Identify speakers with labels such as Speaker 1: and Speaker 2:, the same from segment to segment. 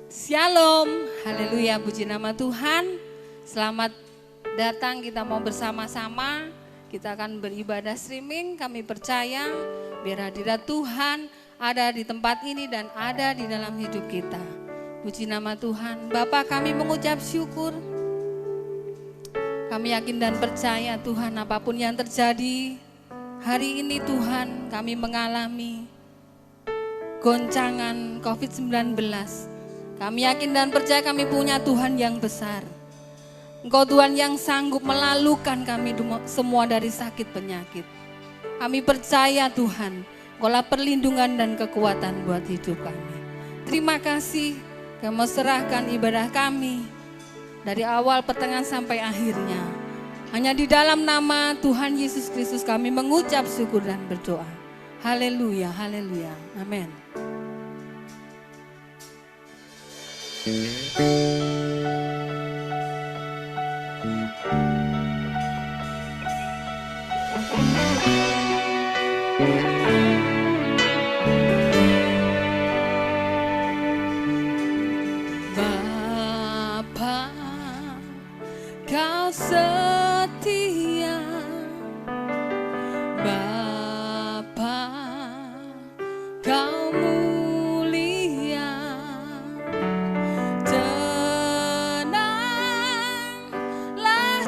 Speaker 1: Shalom, haleluya, puji nama Tuhan. Selamat datang, kita mau bersama-sama. Kita akan beribadah streaming. Kami percaya biar hadirat Tuhan ada di tempat ini dan ada di dalam hidup kita. Puji nama Tuhan. Bapa, kami mengucap syukur. Kami yakin dan percaya Tuhan, apapun yang terjadi hari ini Tuhan, kami mengalami goncangan COVID-19. Kami yakin dan percaya kami punya Tuhan yang besar. Engkau Tuhan yang sanggup melalukan kami semua dari sakit penyakit. Kami percaya Tuhan, Engkaulah perlindungan dan kekuatan buat hidup kami. Terima kasih, kami serahkan ibadah kami dari awal, pertengahan sampai akhirnya. Hanya di dalam nama Tuhan Yesus Kristus kami mengucap syukur dan berdoa. Haleluya, haleluya, amin.
Speaker 2: Bapa, Kau setia. Bapa, Kau mulia. Tenanglah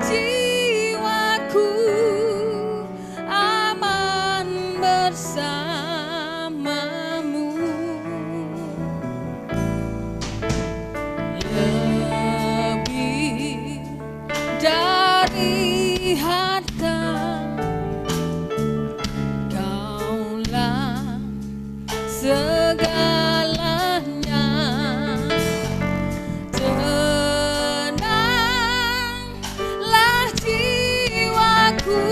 Speaker 2: jiwaku, aman bersamamu. Lebih dari harta, Kaulah segalanya. Tenanglah jiwaku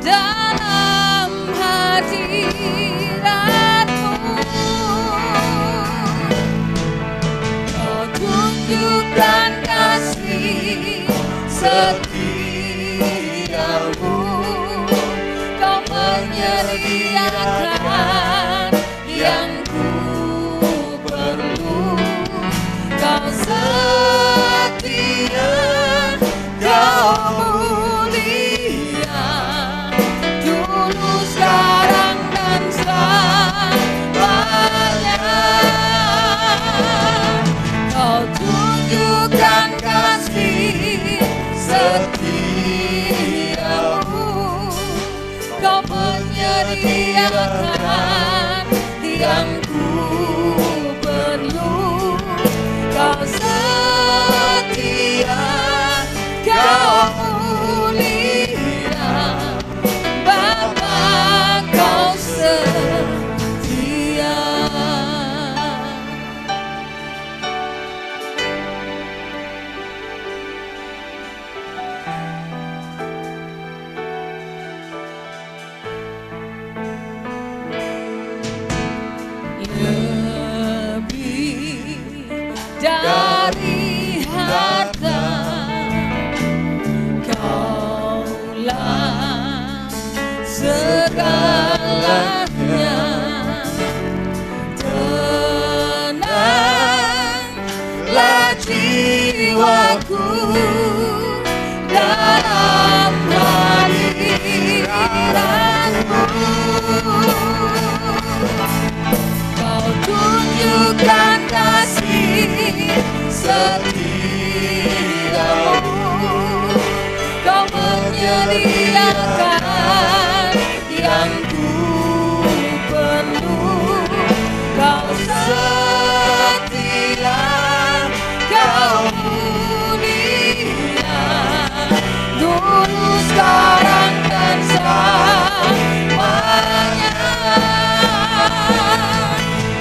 Speaker 2: dalam hadirat-Mu. Kau tunjukkan kasih setiamu. Kau menyediakan yang ku perlu. Kau setia, Kau mulia, dulu, sekarang, dan selamanya. Kau tunjukkan kasih setiamu. Kau menyediakan yang ku perlu. Kau setia, Kau mulia, Bapa, Kau setia. Lebih dari harta, Kaulah segalanya. Tenanglah jiwaku dalam hadirat-Mu. Kau tunjukkan kasih setiamu. Kau menyediakan yang ku perlu. Kau setia, Kau mulia, dulu, sekarang, dan selamanya.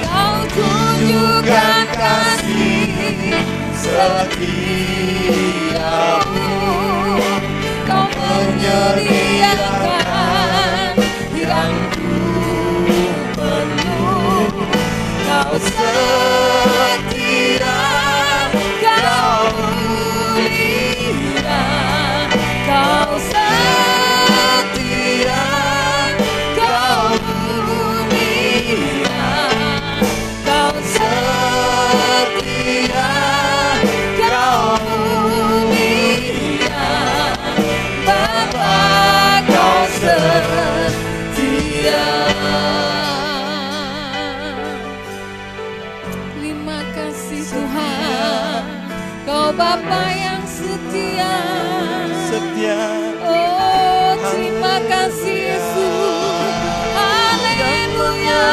Speaker 2: Kau tunjukkan kasih setiamu. Kau menyediakan yang ku perlu. Kau setia, Kau mulia, Kau setia, Kau mulia,
Speaker 1: Bapa yang setia.
Speaker 3: Setia.
Speaker 1: Oh, terima kasih Yesus. Haleluya.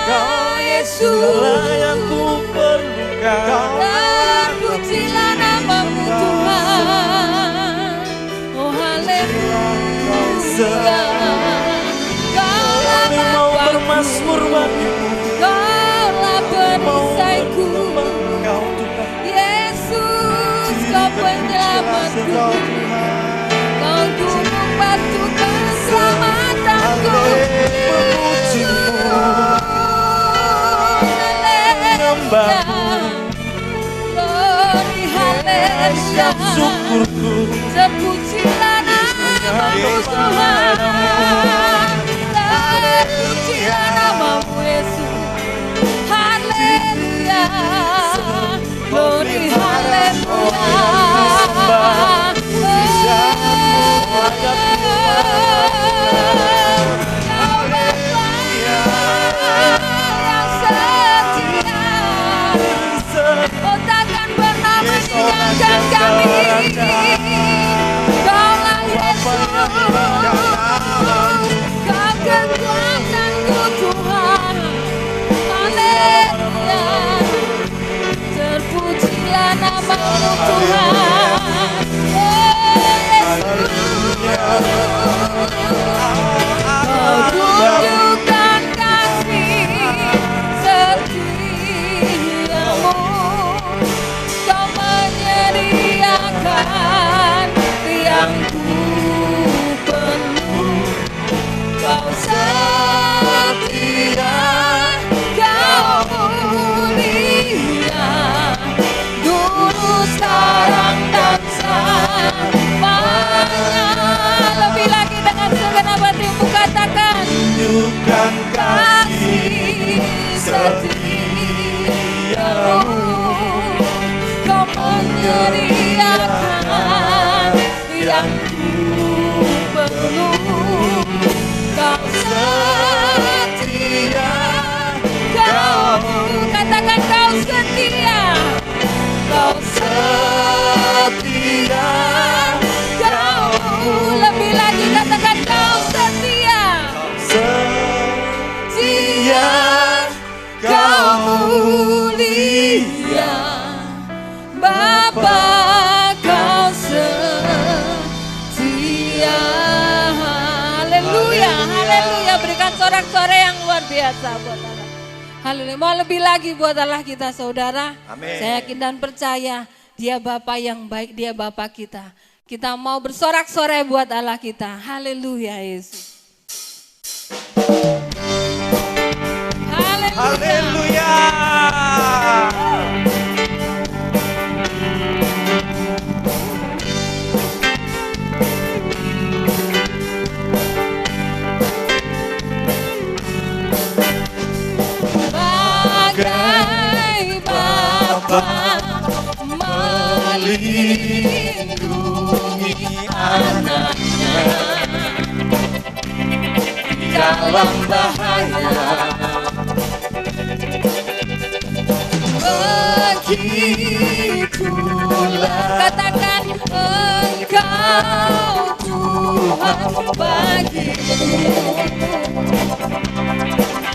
Speaker 3: Kau
Speaker 1: Yesus.
Speaker 3: segala yang ku perlukan.
Speaker 1: Terpujilah namamu Tuhan. Oh haleluya. Kaulah
Speaker 3: Kami mau
Speaker 1: Bapaku,
Speaker 3: bermasmur bagimu.
Speaker 1: Kaulah perisaiku.
Speaker 3: Kau Tuhan.
Speaker 1: Yesus, Kau penyelamatku.
Speaker 3: Kau Tuhan.
Speaker 1: Kau gunung batu keselamatanku. Glory haleluya.
Speaker 3: Syukurku.
Speaker 1: Terpujilah namamu Tuhan. Terpujilah namamu Yesus. Haleluya. Glory haleluya. Dan kami, Kaulah Yesus, Kau kekuatanku Tuhan. Haleluya. Terpujilah namamu Tuhan. Kau tunjukkan kasih setiamu. Kau menyediakan yang ku penuh. Kau setia, Kau mulia, dulu, sekarang, dan selamanya. Lebih lagi dengan segenap hatimu katakan,
Speaker 3: Tunjukkan kasih
Speaker 1: setiamu. Kau menyediakan yang ku perlu. Kau setia, Kau katakan Kau setia. Kau setia, Kau lebih lagi katakan Kau setia. Setia, Kau mulia, Bapa Kau setia. Haleluya, haleluya. Berikan sorak-sorai yang luar biasa buat Allah. Haleluya. Mau lebih lagi buat Allah kita saudara.
Speaker 3: Amin.
Speaker 1: Saya yakin dan percaya Dia Bapa yang baik, Dia Bapa kita. Kita mau bersorak-sorai buat Allah kita. Haleluya Yesus. Haleluya. Bagai Bapa melindungi anaknya dalam bahaya, begitulah katakan Engkau Tuhan bagimu.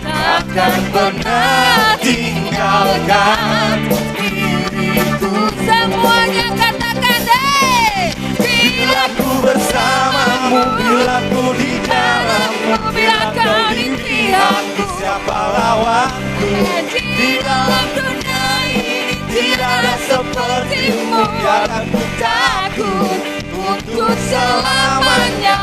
Speaker 1: Takkan pernah tinggalkan diriku. Semuanya katakan deh. Bila ku bersamamu, bila ku di dalammu, bila kau di pihakku, siapa lawanku? Di dalam dunia ini tidak ada sepertimu. Jangan ku takut untuk selamanya.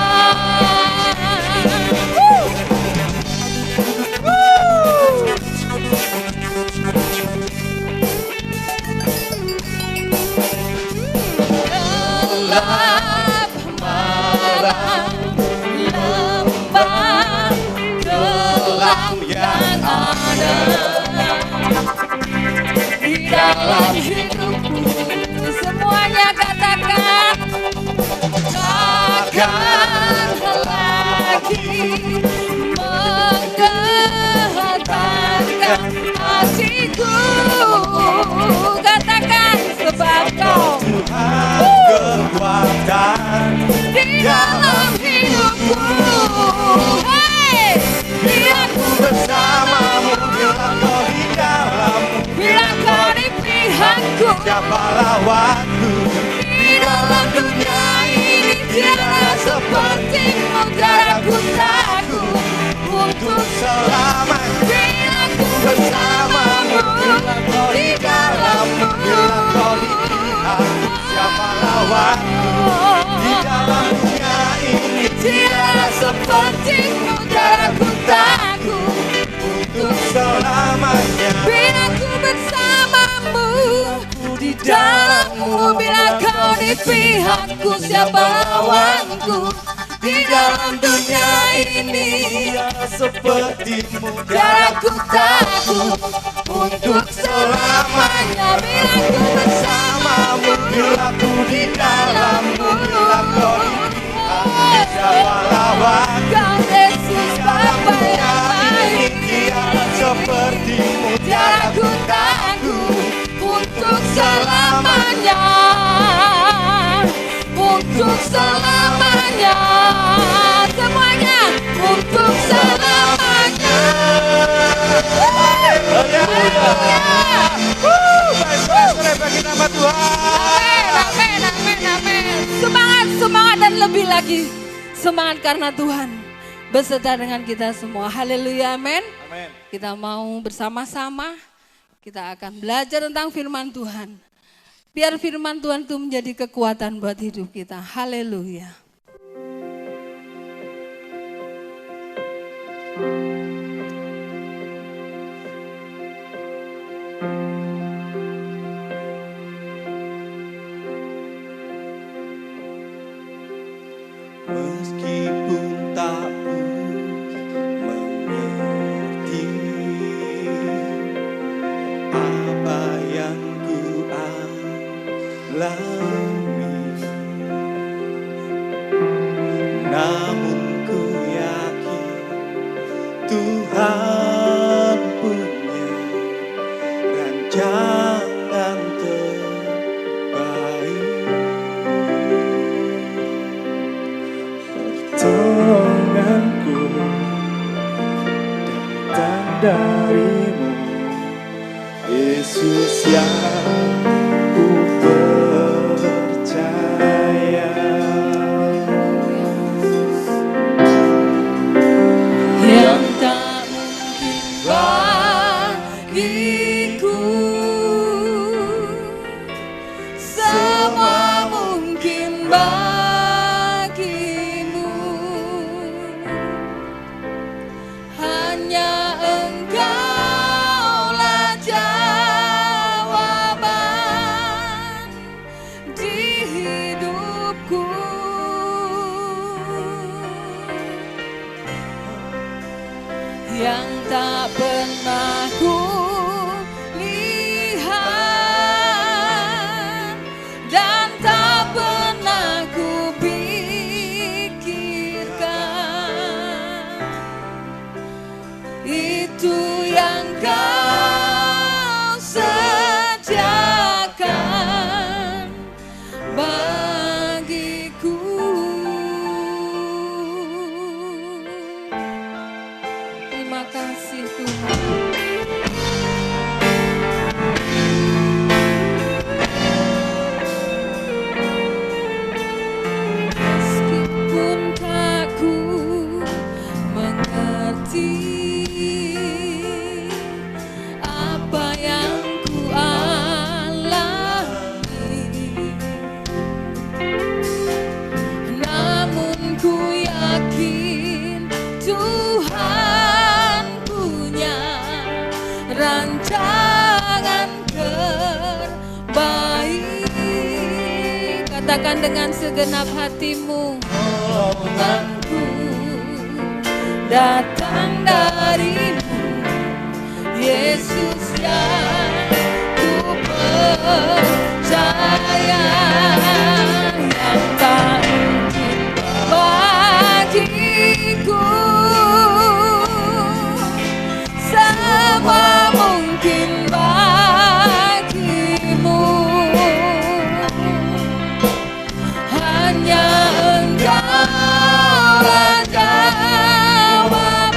Speaker 1: Gelap malam, lembah gelap yang ada di dalam hidupku. Semuanya katakan, takkan lagi menggetarkan hatiku. Katakan sebab
Speaker 3: siapa lawanku? Di dalam dunia ini tiada sepertimu, tiada ku takut untuk selamanya. Bila ku bersamamu, di dalammu, bila kau di pihakku, siapa lawanku? Di dalam dunia ini tiada sepertimu, tiada ku takut untuk selamanya.
Speaker 1: Bila ku bersamamu, di dalammu, bila kau di pihakku, siapa lawanku? Di dalam dunia ini
Speaker 3: tiada sepertimu,
Speaker 1: tiada ku takut untuk selamanya. Bila ku bersamamu,
Speaker 3: bila ku di dalammu, bila kau di pihakku, siapa lawanku?
Speaker 1: Kau Yesus Bapa yang baik,
Speaker 3: Tiada sepertimu,
Speaker 1: tiada ku takut untuk selamanya, untuk selamanya, semuanya untuk selamanya.
Speaker 3: Baik-baik bagi nama Tuhan.
Speaker 1: Amin, amin, amin. Semangat, semangat dan lebih lagi semangat karena Tuhan beserta dengan kita semua. Haleluya, amin.
Speaker 3: Amin.
Speaker 1: Kita mau bersama-sama, kita akan belajar tentang firman Tuhan. Biar firman Tuhan itu menjadi kekuatan buat hidup kita. Haleluya.
Speaker 3: Meskipun tak mengerti apa yang ku alami, namun ku yakin Tuhan punya rancangan terbaik. Pertolonganku datang darimu, Yesus yang ku percaya.
Speaker 1: Yang tak mungkin bagiku, semua mungkin bagimu. Hanya Engkaulah jawaban di hidupku. Yang tak pernah ku lihat dan tak pernah ku pikirkan, itu yang Kau sediakan bagiku. Terima kasih Tuhan. Meskipun tak ku mengerti apa yang ku alami, namun ku yakin Tuhan punya rancangan terbaik. Katakan dengan segenap hatimu, pertolonganku datang darimu, Yesus yang ku percaya. Yang tak mungkin bagiku, semua mungkin bagimu. Hanya Engkaulah jawaban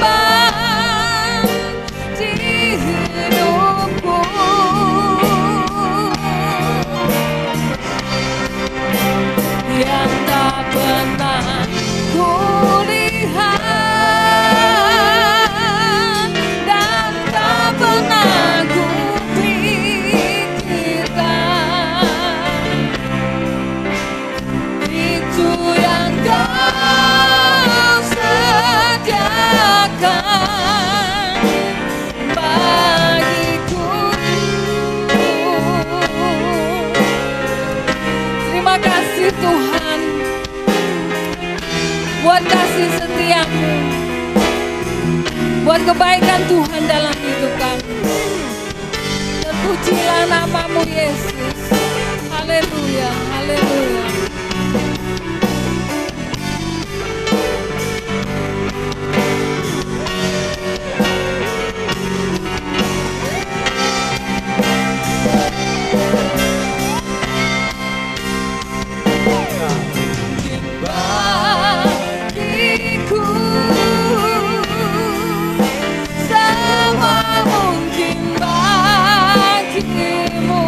Speaker 1: Biar kebaikan Tuhan dalam hidup kami. Terpujilah nama-Mu Yesus. Haleluya, haleluya.
Speaker 2: bagiku semua mungkin bagimu,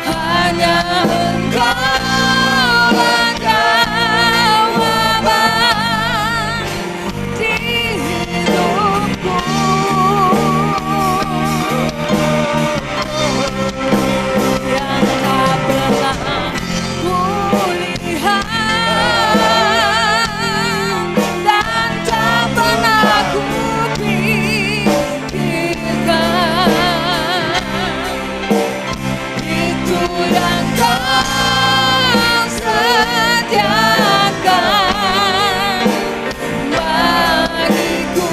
Speaker 2: hanya Engkaulah jawaban di hidupku. Yang tak pernah kulihat dan tak pernah kupikirkan, itu yang Kau sediakan bagiku,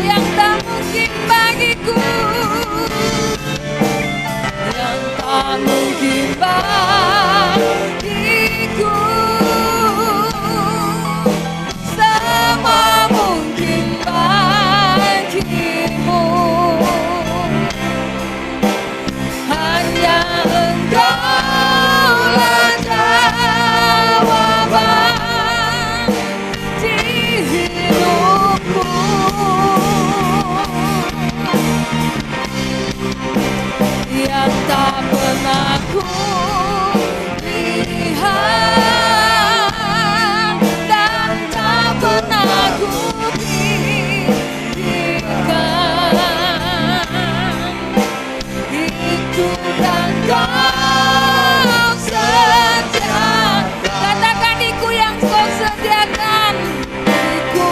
Speaker 2: yang tak mungkin bagiku, yang tak mungkin bagiku, semua mungkin bagimu, hanya Engkaulah jawaban di hidupku. Yang tak pernah kulihat dan tak pernah kupikirkan, itu yang Kau sediakan. Katakan iku yang Kau sediakan iku.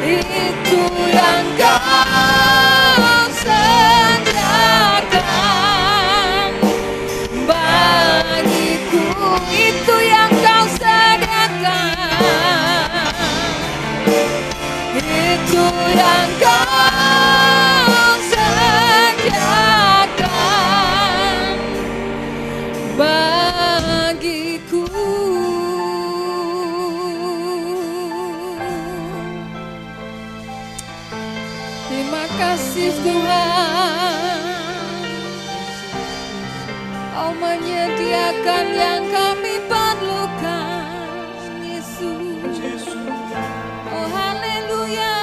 Speaker 2: Itu yang Kau sediakan bagiku, itu yang Kau sediakan, itu yang Kau sediakan bagiku. Terima kasih Tuhan, Kau menyediakan yang kami perlukan, Yesus. Oh haleluya,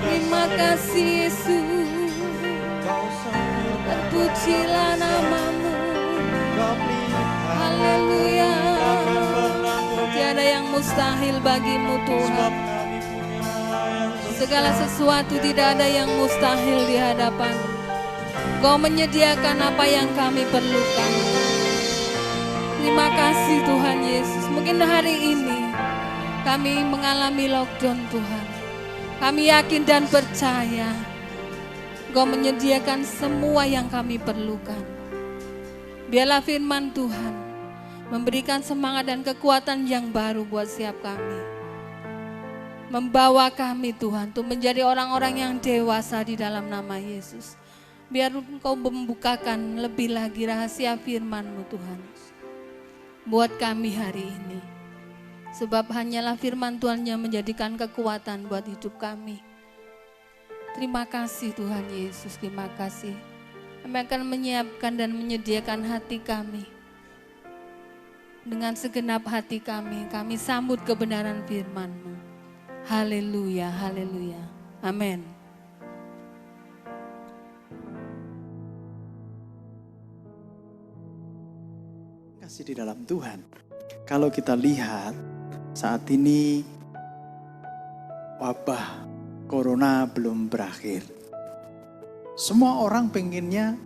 Speaker 2: terima kasih Yesus. Terpujilah nama-Mu. Haleluya. Tiada yang mustahil bagi-Mu Tuhan. Segala sesuatu tidak ada yang mustahil di hadapan. Kau menyediakan apa yang kami perlukan. Terima kasih Tuhan Yesus. Mungkin hari ini kami mengalami lockdown Tuhan. Kami yakin dan percaya Kau menyediakan semua yang kami perlukan. Biarlah firman Tuhan memberikan semangat dan kekuatan yang baru buat setiap kami. Membawa kami Tuhan untuk menjadi orang-orang yang dewasa di dalam nama Yesus. Biar Engkau membukakan lebih lagi rahasia firman-Mu Tuhan buat kami hari ini. Sebab hanyalah firman Tuhan yang menjadikan kekuatan buat hidup kami. Terima kasih Tuhan Yesus, terima kasih. Kami akan menyiapkan dan menyediakan hati kami. Dengan segenap hati kami sambut kebenaran firman-Mu. Haleluya, haleluya. Amin.
Speaker 4: Kasih di dalam Tuhan. Kalau kita lihat saat ini wabah corona belum berakhir. Semua orang pengennya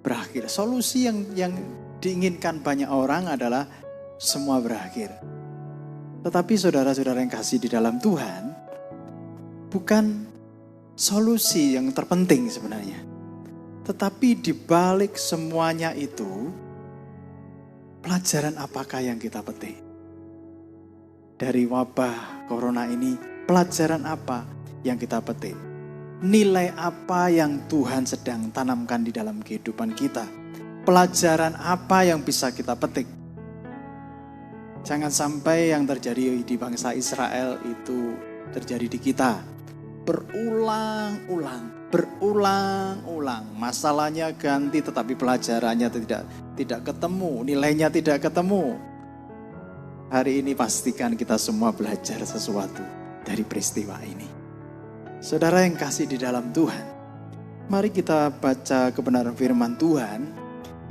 Speaker 4: berakhir. Solusi yang diinginkan banyak orang adalah semua berakhir. Tetapi saudara-saudara yang kasih di dalam Tuhan, bukan solusi yang terpenting sebenarnya. Tetapi di balik semuanya itu, pelajaran apakah yang kita petik? Dari wabah corona ini, pelajaran apa yang kita petik? Nilai apa yang Tuhan sedang tanamkan di dalam kehidupan kita? Pelajaran apa yang bisa kita petik? Jangan sampai yang terjadi di bangsa Israel itu terjadi di kita. Berulang-ulang. Masalahnya ganti tetapi pelajarannya tidak ketemu, nilainya tidak ketemu. Hari ini pastikan kita semua belajar sesuatu dari peristiwa ini. Saudara yang kasih di dalam Tuhan, mari kita baca kebenaran firman Tuhan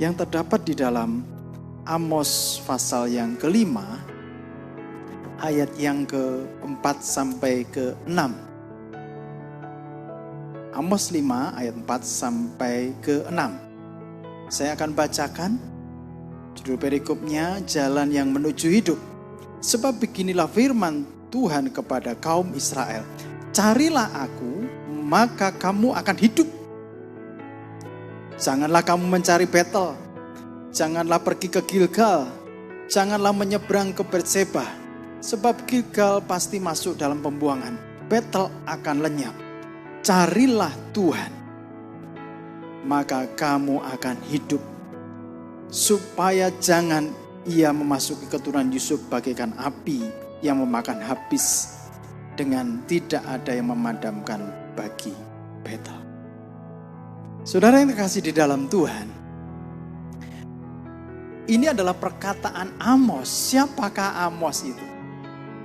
Speaker 4: yang terdapat di dalam Amos pasal yang ke-5, ayat yang ke-4 sampai ke-6. Amos 5 ayat 4 sampai ke-6. Saya akan bacakan. Judul perikopnya, Jalan yang Menuju Hidup. Sebab beginilah firman Tuhan kepada kaum Israel. Carilah aku, maka kamu akan hidup. Janganlah kamu mencari Betel. Janganlah pergi ke Gilgal. Janganlah menyeberang ke Berseba. Sebab Gilgal pasti masuk dalam pembuangan. Betel akan lenyap. Carilah Tuhan, maka kamu akan hidup. Supaya jangan ia memasuki keturunan Yusuf bagaikan api yang memakan habis, dengan tidak ada yang memadamkan bagi Betel. Saudara yang terkasih di dalam Tuhan, ini adalah perkataan Amos. Siapakah Amos itu?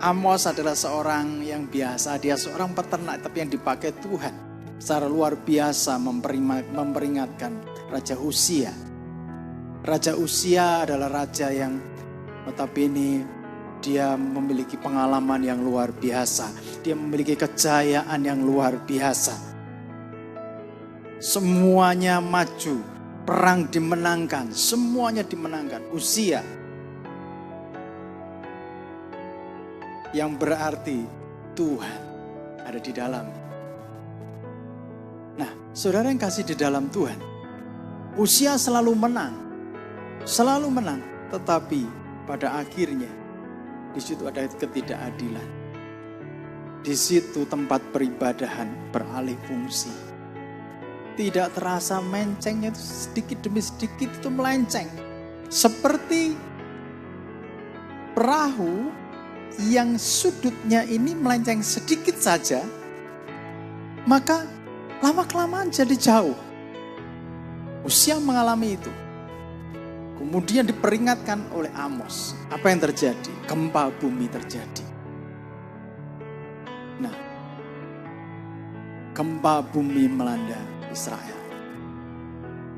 Speaker 4: Amos adalah seorang yang biasa, dia seorang peternak tapi yang dipakai Tuhan secara luar biasa memperingatkan Raja Uzia. Raja Uzia adalah raja yang notabene dia memiliki pengalaman yang luar biasa. Dia memiliki kejayaan yang luar biasa. Semuanya maju, perang dimenangkan, semuanya dimenangkan. Uzia, yang berarti Tuhan ada di dalam. Nah, saudara yang kasih di dalam Tuhan, Uzia selalu menang, tetapi pada akhirnya di situ ada ketidakadilan. Di situ tempat peribadahan beralih fungsi. Tidak terasa mencengnya itu sedikit demi sedikit itu melenceng. Seperti perahu yang sudutnya ini melenceng sedikit saja, maka lama-kelamaan jadi jauh. Uzia mengalami itu. Kemudian diperingatkan oleh Amos. Apa yang terjadi? Gempa bumi terjadi. Nah, gempa bumi melanda Israel.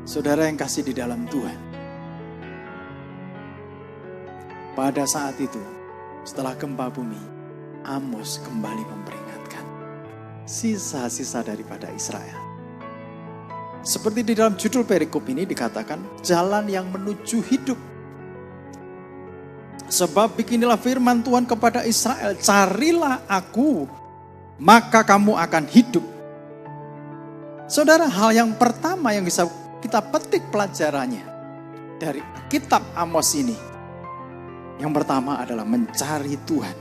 Speaker 4: Saudara yang kasih di dalam Tuhan, pada saat itu, setelah gempa bumi, Amos kembali memperingatkan sisa-sisa daripada Israel. Seperti di dalam judul perikop ini dikatakan, jalan yang menuju hidup. Sebab beginilah firman Tuhan kepada Israel, carilah aku, maka kamu akan hidup. Saudara, hal yang pertama yang bisa kita petik pelajarannya dari kitab Amos ini, yang pertama adalah mencari Tuhan.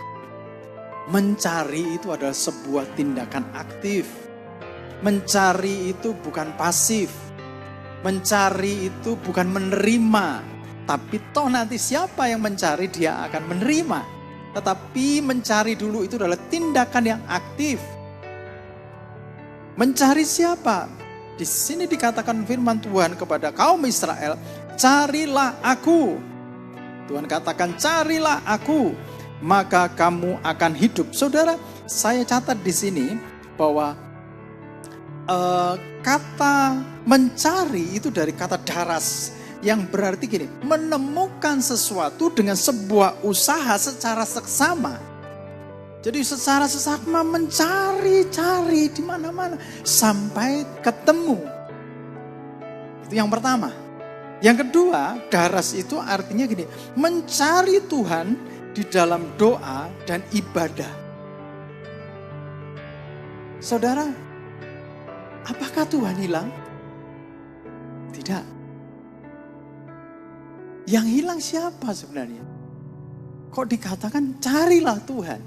Speaker 4: Mencari itu adalah sebuah tindakan aktif. Mencari itu bukan pasif. Mencari itu bukan menerima. Tapi toh nanti siapa yang mencari dia akan menerima. Tetapi mencari dulu itu adalah tindakan yang aktif. Mencari siapa? Di sini dikatakan firman Tuhan kepada kaum Israel, carilah aku. Tuhan katakan, carilah aku, maka kamu akan hidup. Saudara, saya catat di sini bahwa kata mencari itu dari kata daras, yang berarti gini, menemukan sesuatu dengan sebuah usaha secara seksama. Jadi secara seksama mencari-cari di mana-mana sampai ketemu. Itu yang pertama. Yang kedua, daras itu artinya gini, mencari Tuhan di dalam doa dan ibadah. Saudara, apakah Tuhan hilang? Tidak. Yang hilang siapa sebenarnya? Kok dikatakan carilah Tuhan?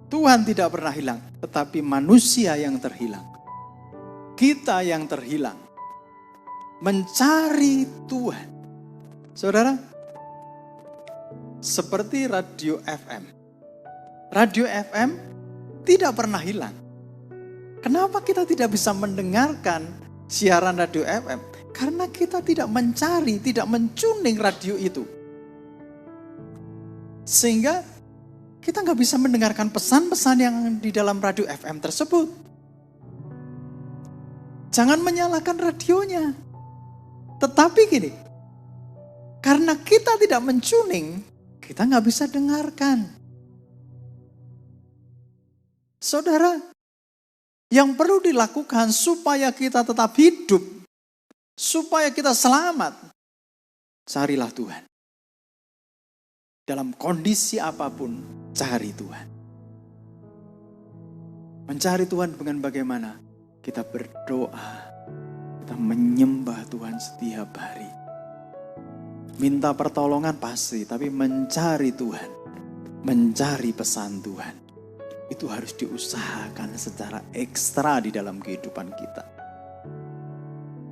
Speaker 4: Tuhan tidak pernah hilang, tetapi manusia yang terhilang. Kita yang terhilang. Mencari Tuhan. Saudara, seperti radio FM. Radio FM tidak pernah hilang. Kenapa kita tidak bisa mendengarkan siaran radio FM? Karena kita tidak mencari, tidak mencuning radio itu. Sehingga kita nggak bisa mendengarkan pesan-pesan yang di dalam radio FM tersebut. Jangan menyalahkan radionya. Tetapi gini, karena kita tidak mencuning, kita nggak bisa dengarkan. Saudara, yang perlu dilakukan supaya kita tetap hidup, supaya kita selamat, carilah Tuhan. Dalam kondisi apapun, cari Tuhan. Mencari Tuhan dengan bagaimana? Kita berdoa, kita menyembah Tuhan setiap hari. Minta pertolongan pasti, tapi mencari Tuhan, mencari pesan Tuhan, itu harus diusahakan secara ekstra di dalam kehidupan kita.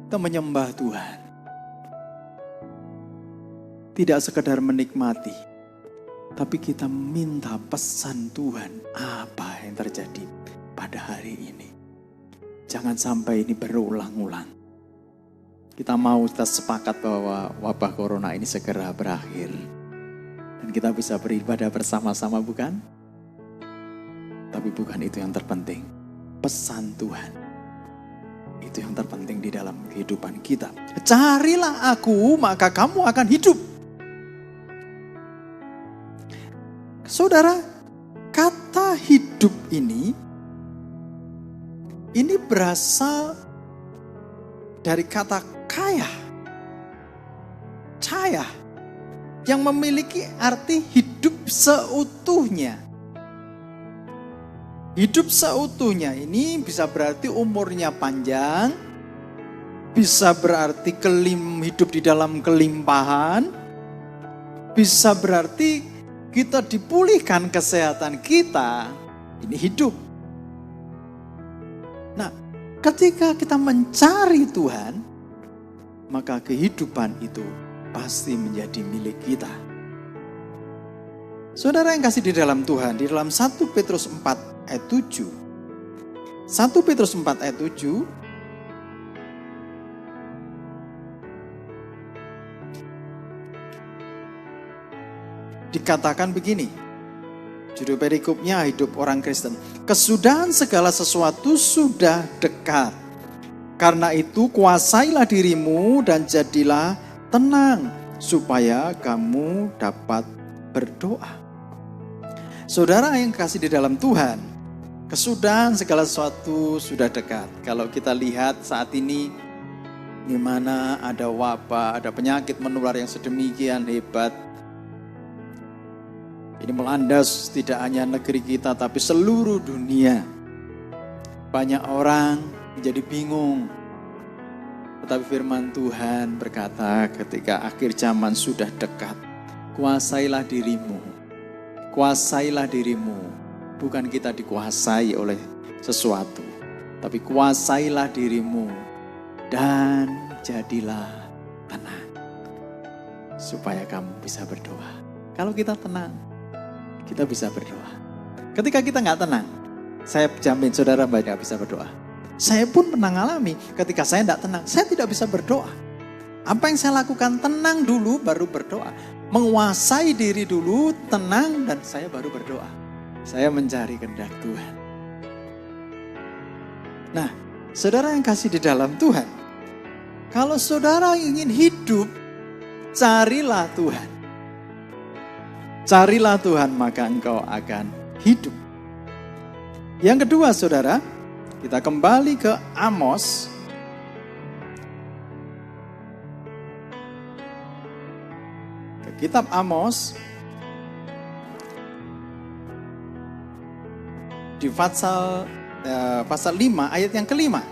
Speaker 4: Kita menyembah Tuhan, tidak sekedar menikmati, tapi kita minta pesan Tuhan apa yang terjadi pada hari ini. Jangan sampai ini berulang-ulang. Kita sepakat bahwa wabah corona ini segera berakhir. Dan kita bisa beribadah bersama-sama, bukan? Tapi bukan itu yang terpenting. Pesan Tuhan. Itu yang terpenting di dalam kehidupan kita. Carilah aku, maka kamu akan hidup. Saudara, kata hidup ini berasal dari kata kaya. Caya. Yang memiliki arti hidup seutuhnya. Hidup seutuhnya ini bisa berarti umurnya panjang. Bisa berarti hidup di dalam kelimpahan. Bisa berarti kita dipulihkan kesehatan kita, ini hidup. Nah, ketika kita mencari Tuhan, maka kehidupan itu pasti menjadi milik kita. Saudara yang kasih di dalam Tuhan, di dalam 1 Petrus 4 ayat 7. 1 Petrus 4 ayat 7. Dikatakan begini, judul perikopnya hidup orang Kristen. Kesudahan segala sesuatu sudah dekat. Karena itu kuasailah dirimu dan jadilah tenang supaya kamu dapat berdoa. Saudara yang kasih di dalam Tuhan, kesudahan segala sesuatu sudah dekat. Kalau kita lihat saat ini, di mana ada wabah, ada penyakit menular yang sedemikian hebat. Ini melanda tidak hanya negeri kita, tapi seluruh dunia. Banyak orang menjadi bingung. Tetapi firman Tuhan berkata ketika akhir zaman sudah dekat, kuasailah dirimu. Kuasailah dirimu. Bukan kita dikuasai oleh sesuatu, tapi kuasailah dirimu dan jadilah tenang. Supaya kamu bisa berdoa. Kalau kita tenang, kita bisa berdoa. Ketika kita nggak tenang, saya jamin saudara banyak bisa berdoa. Saya pun pernah ngalami ketika saya tidak tenang, saya tidak bisa berdoa. Apa yang saya lakukan? Tenang dulu baru berdoa. Menguasai diri dulu, tenang, dan saya baru berdoa. Saya mencari kehendak Tuhan. Nah, saudara yang kasih di dalam Tuhan, kalau saudara ingin hidup, carilah Tuhan. Carilah Tuhan, maka engkau akan hidup. Yang kedua, saudara, kita kembali ke Amos. Ke kitab Amos. Di pasal 5 ayat yang kelima.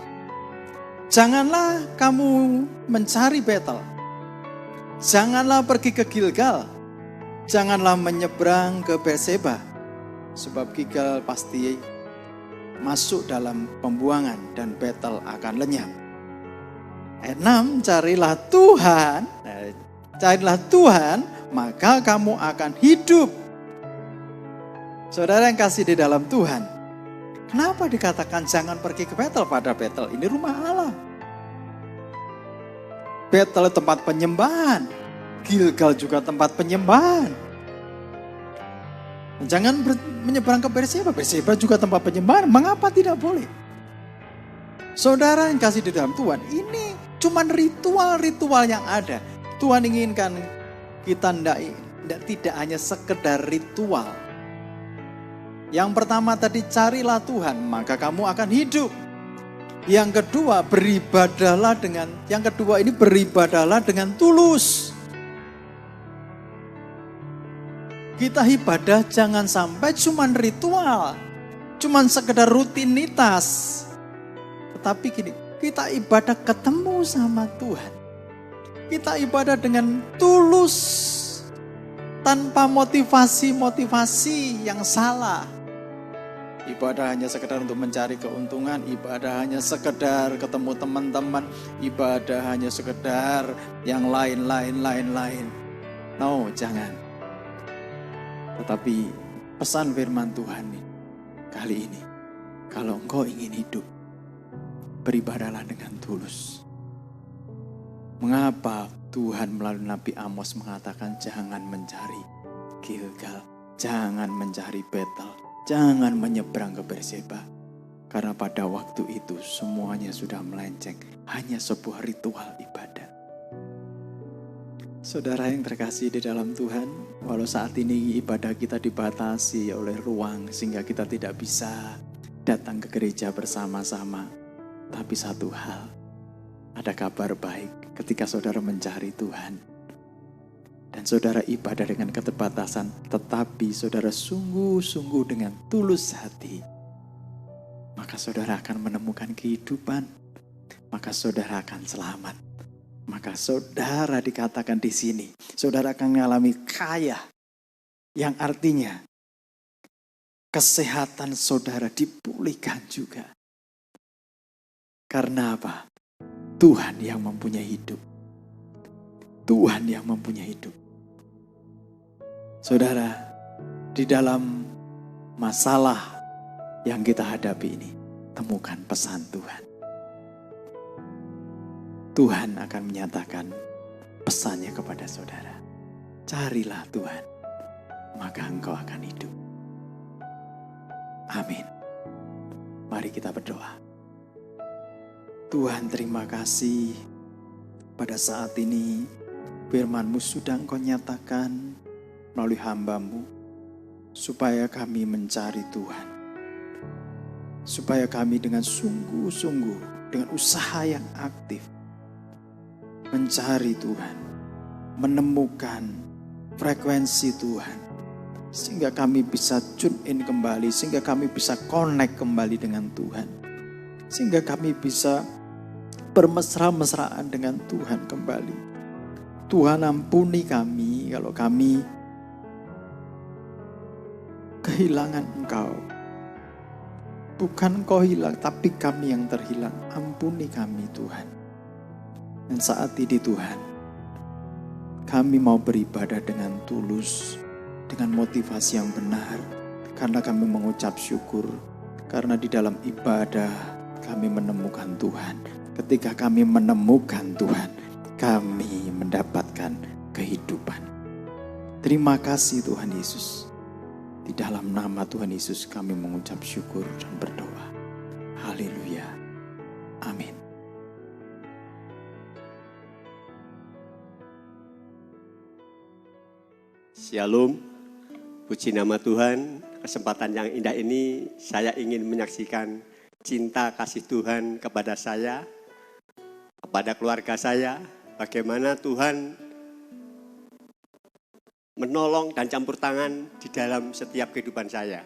Speaker 4: Janganlah kamu mencari Betel. Janganlah pergi ke Gilgal, janganlah menyeberang ke Berseba, sebab Gilgal pasti masuk dalam pembuangan dan Betel akan lenyap. Ayat 6, carilah Tuhan, maka kamu akan hidup. Saudara yang kasih di dalam Tuhan, kenapa dikatakan jangan pergi ke Betel? Pada Betel ini rumah Allah. Betel tempat penyembahan, Gilgal juga tempat penyembahan. Jangan menyeberang ke Berseba, Berseba juga tempat penyembahan. Mengapa tidak boleh? Saudara yang kasih di dalam Tuhan, ini cuman ritual-ritual yang ada. Tuhan inginkan kita tidak hanya sekedar ritual. Yang pertama tadi, carilah Tuhan, maka kamu akan hidup. Yang kedua, beribadahlah dengan tulus. Kita ibadah jangan sampai cuman ritual, cuman sekedar rutinitas. Tetapi gini, kita ibadah ketemu sama Tuhan. Kita ibadah dengan tulus, tanpa motivasi-motivasi yang salah. Ibadah hanya sekedar untuk mencari keuntungan, ibadah hanya sekedar ketemu teman-teman, ibadah hanya sekedar yang lain. No, jangan. Tetapi pesan firman Tuhan kali ini, kalau engkau ingin hidup, beribadahlah dengan tulus. Mengapa Tuhan melalui Nabi Amos mengatakan jangan mencari Gilgal, jangan mencari Betel, jangan menyeberang ke Berseba? Karena pada waktu itu semuanya sudah melenceng, hanya sebuah ritual ibadah. Saudara yang terkasih di dalam Tuhan, walau saat ini ibadah kita dibatasi oleh ruang sehingga kita tidak bisa datang ke gereja bersama-sama. Tapi satu hal, ada kabar baik ketika saudara mencari Tuhan. Dan saudara ibadah dengan keterbatasan, tetapi saudara sungguh-sungguh dengan tulus hati. Maka saudara akan menemukan kehidupan, maka saudara akan selamat. Maka saudara dikatakan di sini, saudara akan mengalami kaya, yang artinya kesehatan saudara dipulihkan juga. Karena apa? Tuhan yang mempunyai hidup. Tuhan yang mempunyai hidup. Saudara, di dalam masalah yang kita hadapi ini, temukan pesan Tuhan. Tuhan akan menyatakan pesannya kepada saudara. Carilah Tuhan, maka engkau akan hidup. Amin. Mari kita berdoa. Tuhan, terima kasih pada saat ini firman-Mu sudah Engkau nyatakan melalui hamba-Mu supaya kami mencari Tuhan. Supaya kami dengan sungguh-sungguh, dengan usaha yang aktif mencari Tuhan, menemukan frekuensi Tuhan, sehingga kami bisa tune in kembali, sehingga kami bisa connect kembali dengan Tuhan, sehingga kami bisa bermesra-mesraan dengan Tuhan kembali. Tuhan, ampuni kami kalau kami kehilangan Engkau. Bukan Engkau hilang, tapi kami yang terhilang. Ampuni kami Tuhan. Dan saat ini Tuhan, kami mau beribadah dengan tulus, dengan motivasi yang benar, karena kami mengucap syukur, karena di dalam ibadah kami menemukan Tuhan. Ketika kami menemukan Tuhan, kami mendapatkan kehidupan. Terima kasih Tuhan Yesus. Di dalam nama Tuhan Yesus kami mengucap syukur dan berdoa. Haleluya. Amin.
Speaker 5: Shalom, puji nama Tuhan. Kesempatan yang indah ini saya ingin menyaksikan cinta kasih Tuhan kepada saya, kepada keluarga saya. Bagaimana Tuhan menolong dan campur tangan di dalam setiap kehidupan saya.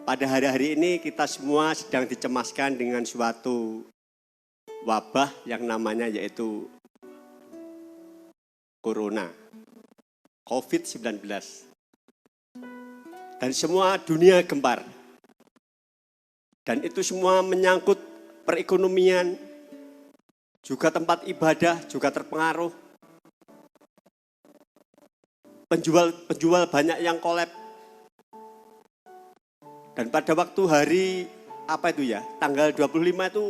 Speaker 5: Pada hari-hari ini kita semua sedang dicemaskan dengan suatu wabah yang namanya yaitu Corona, COVID-19. Dan semua dunia gempar. Dan itu semua menyangkut perekonomian, juga tempat ibadah juga terpengaruh. Penjual banyak yang kolab. Dan pada waktu hari tanggal 25 itu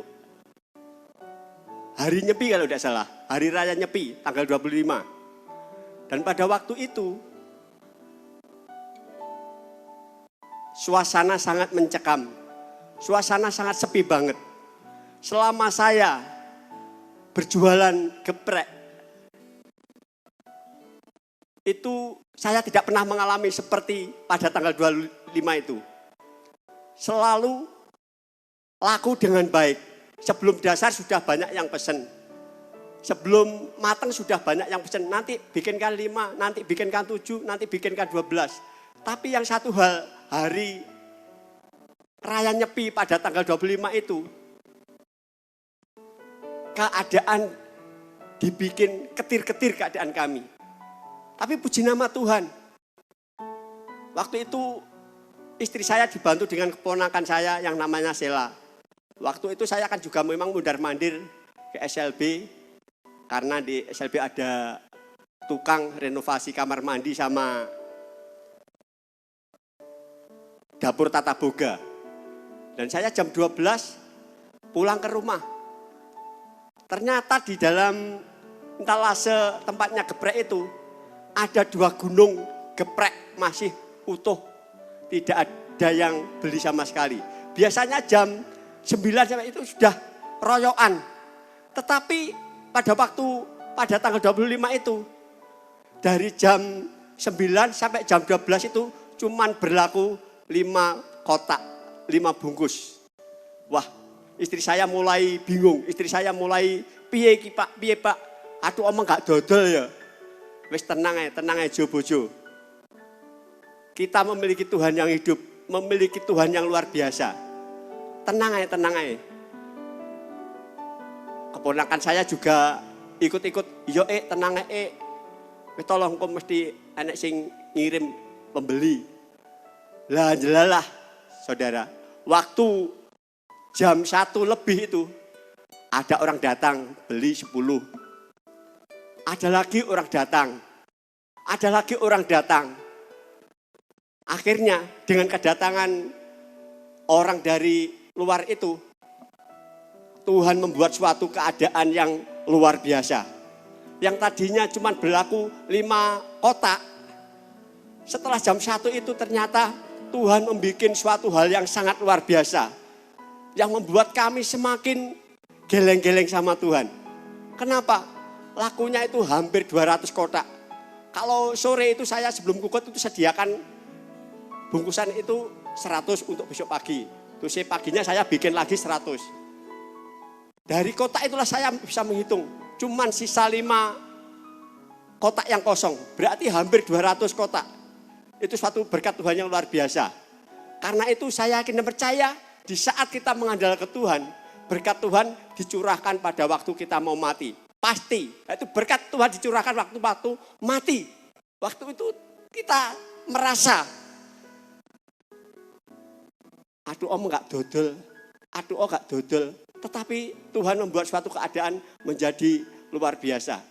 Speaker 5: hari Nyepi kalau tidak salah, hari raya Nyepi tanggal 25. Dan pada waktu itu suasana sangat mencekam, suasana sangat sepi banget. Selama saya berjualan geprek, itu saya tidak pernah mengalami seperti pada tanggal 25 itu. Selalu laku dengan baik. Sebelum dasar sudah banyak yang pesen. Sebelum matang sudah banyak yang pesen. Nanti bikinkan 5, nanti bikinkan 7, nanti bikinkan 12. Tapi yang satu hal, hari raya Nyepi pada tanggal 25 itu, keadaan dibikin ketir-ketir keadaan kami. Tapi puji nama Tuhan, waktu itu istri saya dibantu dengan keponakan saya yang namanya Sela. Waktu itu saya kan juga memang mundar-mandir ke SLB, karena di SLB ada tukang renovasi kamar mandi sama dapur tata boga. Dan saya jam 12 pulang ke rumah. Ternyata di dalam entalase tempatnya geprek itu, ada 2 gunung geprek masih utuh. Tidak ada yang beli sama sekali. Biasanya jam 9 sampai itu sudah royokan. Tetapi pada tanggal 25 itu, dari jam 9 sampai jam 12 itu cuman berlaku 5 kotak, 5 bungkus. Wah, istri saya mulai bingung. Istri saya mulai, piye pak, aduh omong gak dodol ya. Wis tenang aja bojo. Kita memiliki Tuhan yang hidup, memiliki Tuhan yang luar biasa. Tenang aja. Keponakan saya juga ikut-ikut, yo tenang aja. Tolong kok mesti anak sing ngirim pembeli. Lah jelalah saudara, waktu jam 1 lebih itu ada orang datang beli 10. Ada lagi orang datang. Akhirnya dengan kedatangan orang dari luar itu, Tuhan membuat suatu keadaan yang luar biasa. Yang tadinya cuma berlaku 5 kotak, setelah jam 1 itu ternyata Tuhan membuat suatu hal yang sangat luar biasa. Yang membuat kami semakin geleng-geleng sama Tuhan. Kenapa? Lakunya itu hampir 200 kotak. Kalau sore itu saya sebelum kukut itu sediakan bungkusan itu 100 untuk besok pagi. Terus paginya saya bikin lagi 100. Dari kotak itulah saya bisa menghitung. Cuman sisa 5 kotak yang kosong. Berarti hampir 200 kotak. Itu suatu berkat Tuhan yang luar biasa. Karena itu saya yakin dan percaya di saat kita mengandalkan Tuhan, berkat Tuhan dicurahkan pada waktu kita mau mati. Pasti, itu berkat Tuhan dicurahkan waktu mati. Waktu itu kita merasa, aduh om gak dodol. Tetapi Tuhan membuat suatu keadaan menjadi luar biasa.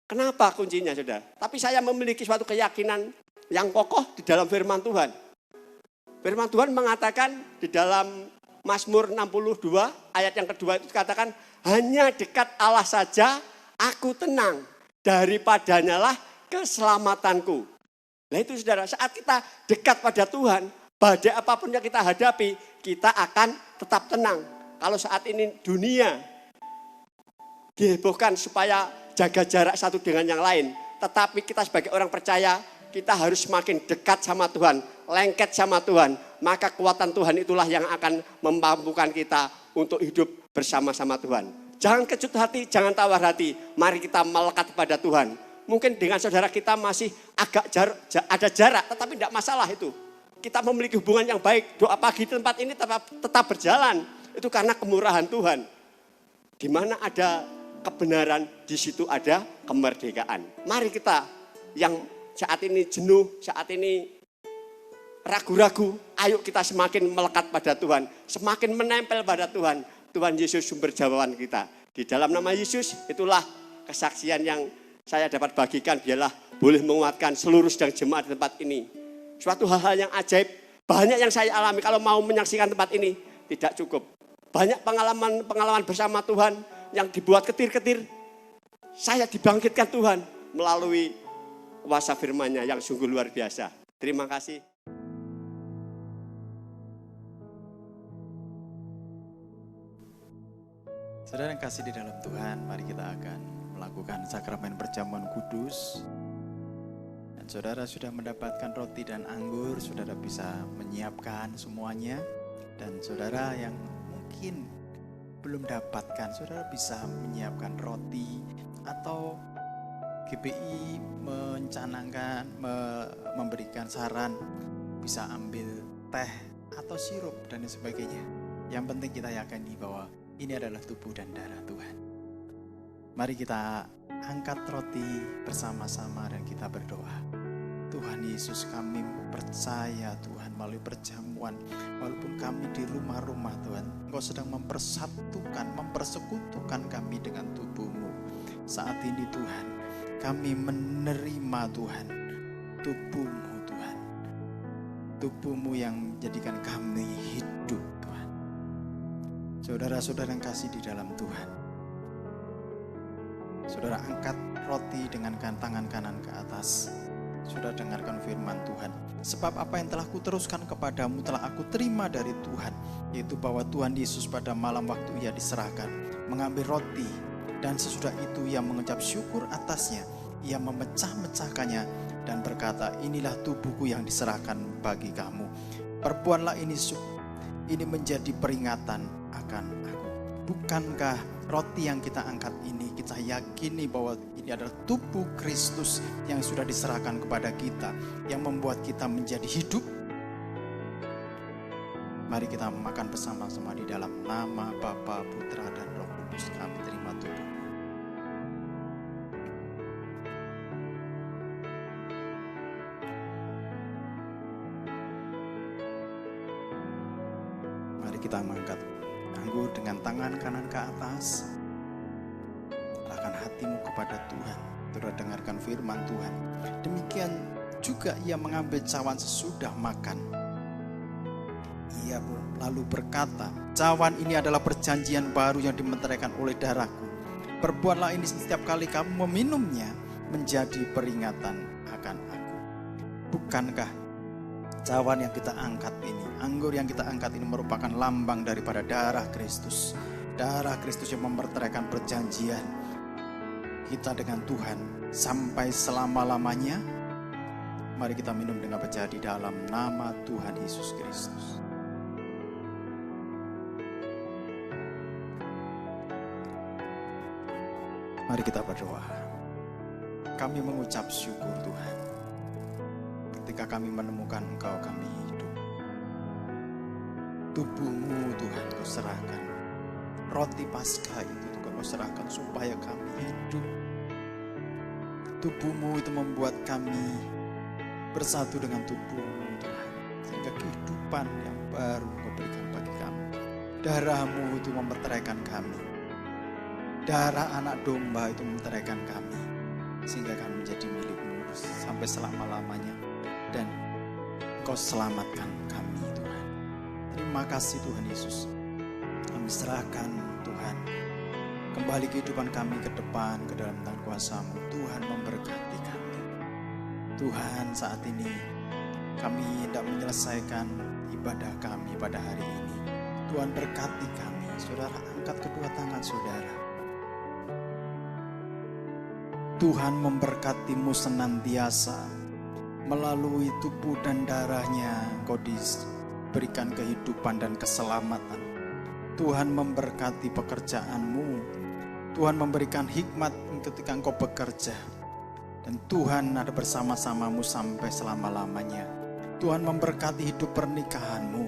Speaker 5: Kenapa kuncinya saudara? Tapi saya memiliki suatu keyakinan yang kokoh di dalam firman Tuhan. Firman Tuhan mengatakan di dalam Mazmur 62 ayat yang kedua itu katakan, hanya dekat Allah saja aku tenang, daripadanya lah keselamatanku. Nah itu saudara, saat kita dekat pada Tuhan, badai apapun yang kita hadapi, kita akan tetap tenang. Kalau saat ini dunia dihebohkan supaya jaga jarak satu dengan yang lain, tetapi kita sebagai orang percaya, kita harus semakin dekat sama Tuhan, lengket sama Tuhan. Maka kekuatan Tuhan itulah yang akan memampukan kita untuk hidup bersama-sama Tuhan. Jangan kecut hati, jangan tawar hati. Mari kita melekat pada Tuhan. Mungkin dengan saudara kita masih agak ada jarak, tetapi tidak masalah itu. Kita memiliki hubungan yang baik. Doa pagi di tempat ini tetap berjalan. Itu karena kemurahan Tuhan. Di mana ada kebenaran, di situ ada kemerdekaan. Mari kita yang saat ini jenuh, saat ini ragu-ragu, ayo kita semakin melekat pada Tuhan, semakin menempel pada Tuhan. Tuhan Yesus sumber jawaban kita. Di dalam nama Yesus, itulah kesaksian yang saya dapat bagikan, biarlah boleh menguatkan seluruh sedang jemaat di tempat ini. Suatu hal-hal yang ajaib, banyak yang saya alami kalau mau menyaksikan tempat ini, tidak cukup. Banyak pengalaman bersama Tuhan yang dibuat ketir-ketir. Saya dibangkitkan Tuhan melalui kuasa firman-Nya yang sungguh luar biasa. Terima kasih.
Speaker 4: Saudara yang kasih di dalam Tuhan, mari kita akan melakukan sakramen perjamuan kudus. Dan saudara sudah mendapatkan roti dan anggur, saudara bisa menyiapkan semuanya. Dan saudara yang mungkin belum dapatkan, saudara bisa menyiapkan roti atau GPI mencanangkan, memberikan saran, bisa ambil teh atau sirup dan sebagainya. Yang penting kita yakini bahwa ini adalah tubuh dan darah Tuhan. Mari kita angkat roti bersama-sama dan kita berdoa. Tuhan Yesus, kami percaya Tuhan melalui perjamuan, walaupun kami di rumah-rumah Tuhan, Engkau sedang mempersatukan, mempersekutukan kami dengan tubuh-Mu. Saat ini Tuhan, kami menerima Tuhan, tubuh-Mu Tuhan. Tubuh-Mu yang menjadikan kami hidup Tuhan. Saudara-saudara yang kasih di dalam Tuhan, saudara angkat roti dengan tangan kanan ke atas. Saudara dengarkan firman Tuhan. Sebab apa yang telah kuteruskan kepadamu telah aku terima dari Tuhan, yaitu bahwa Tuhan Yesus pada malam waktu ia diserahkan, mengambil roti, dan sesudah itu ia mengucap syukur atasnya, ia memecah-mecahkannya dan berkata, inilah tubuhku yang diserahkan bagi kamu. Perbuatlah ini menjadi peringatan akan aku. Bukankah roti yang kita angkat ini, kita yakini bahwa ini adalah tubuh Kristus yang sudah diserahkan kepada kita, yang membuat kita menjadi hidup. Mari kita makan bersama-sama di dalam nama Bapa, Putra, dan Roh Kudus. Kami terima tubuh. Mari kita mengangkat anggur dengan tangan kanan ke atas. Arahkan hatimu kepada Tuhan. Saudara dengarkan firman Tuhan. Demikian juga ia mengambil cawan sesudah makan. Ia lalu berkata, cawan ini adalah perjanjian baru yang dimeteraikan oleh darahku. Perbuatlah ini setiap kali kamu meminumnya menjadi peringatan akan aku. Bukankah cawan yang kita angkat ini, anggur yang kita angkat ini merupakan lambang daripada darah Kristus. Darah Kristus yang memeteraikan perjanjian kita dengan Tuhan sampai selama-lamanya. Mari kita minum dengan percaya di dalam nama Tuhan Yesus Kristus. Mari kita berdoa. Kami mengucap syukur Tuhan. Ketika kami menemukan Engkau, kami hidup. Tubuh-Mu Tuhan Kau serahkan. Roti Paskah itu Kau serahkan supaya kami hidup. Tubuh-Mu itu membuat kami bersatu dengan tubuh-Mu Tuhan. Sehingga kehidupan yang baru Kau berikan bagi kami. Darah-Mu itu memeteraikan kami. Darah anak domba itu memeteraikan kami. Sehingga kami menjadi milik-Mu sampai selama-lamanya. Dan Engkau selamatkan kami Tuhan. Terima kasih Tuhan Yesus. Kami serahkan Tuhan kembali kehidupan kami ke depan, ke dalam tangan kuasa-Mu. Tuhan memberkati kami. Tuhan, saat ini kami hendak menyelesaikan ibadah kami pada hari ini. Tuhan berkati kami. Saudara, angkat kedua tangan saudara. Tuhan memberkati-Mu senantiasa. Melalui tubuh dan darahnya Engkau diberikan kehidupan dan keselamatan. Tuhan memberkati pekerjaan-Mu. Tuhan memberikan hikmat ketika Engkau bekerja. Dan Tuhan ada bersama-sama-Mu sampai selama-lamanya. Tuhan memberkati hidup pernikahan-Mu.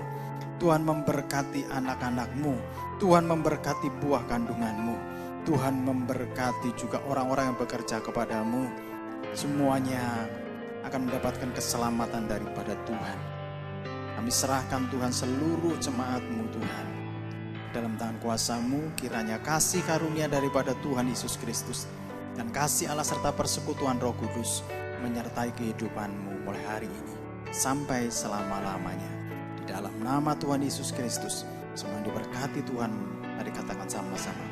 Speaker 4: Tuhan memberkati anak-anak-Mu. Tuhan memberkati buah kandungan-Mu. Tuhan memberkati juga orang-orang yang bekerja kepadamu. Semuanya akan mendapatkan keselamatan daripada Tuhan. Kami serahkan Tuhan seluruh jemaat-Mu Tuhan. Dalam tangan kuasa-Mu, kiranya kasih karunia daripada Tuhan Yesus Kristus dan kasih Allah serta persekutuan Roh Kudus menyertai kehidupan-Mu mulai hari ini sampai selama-lamanya. Di dalam nama Tuhan Yesus Kristus, semua yang diberkati Tuhan, mari katakan sama-sama.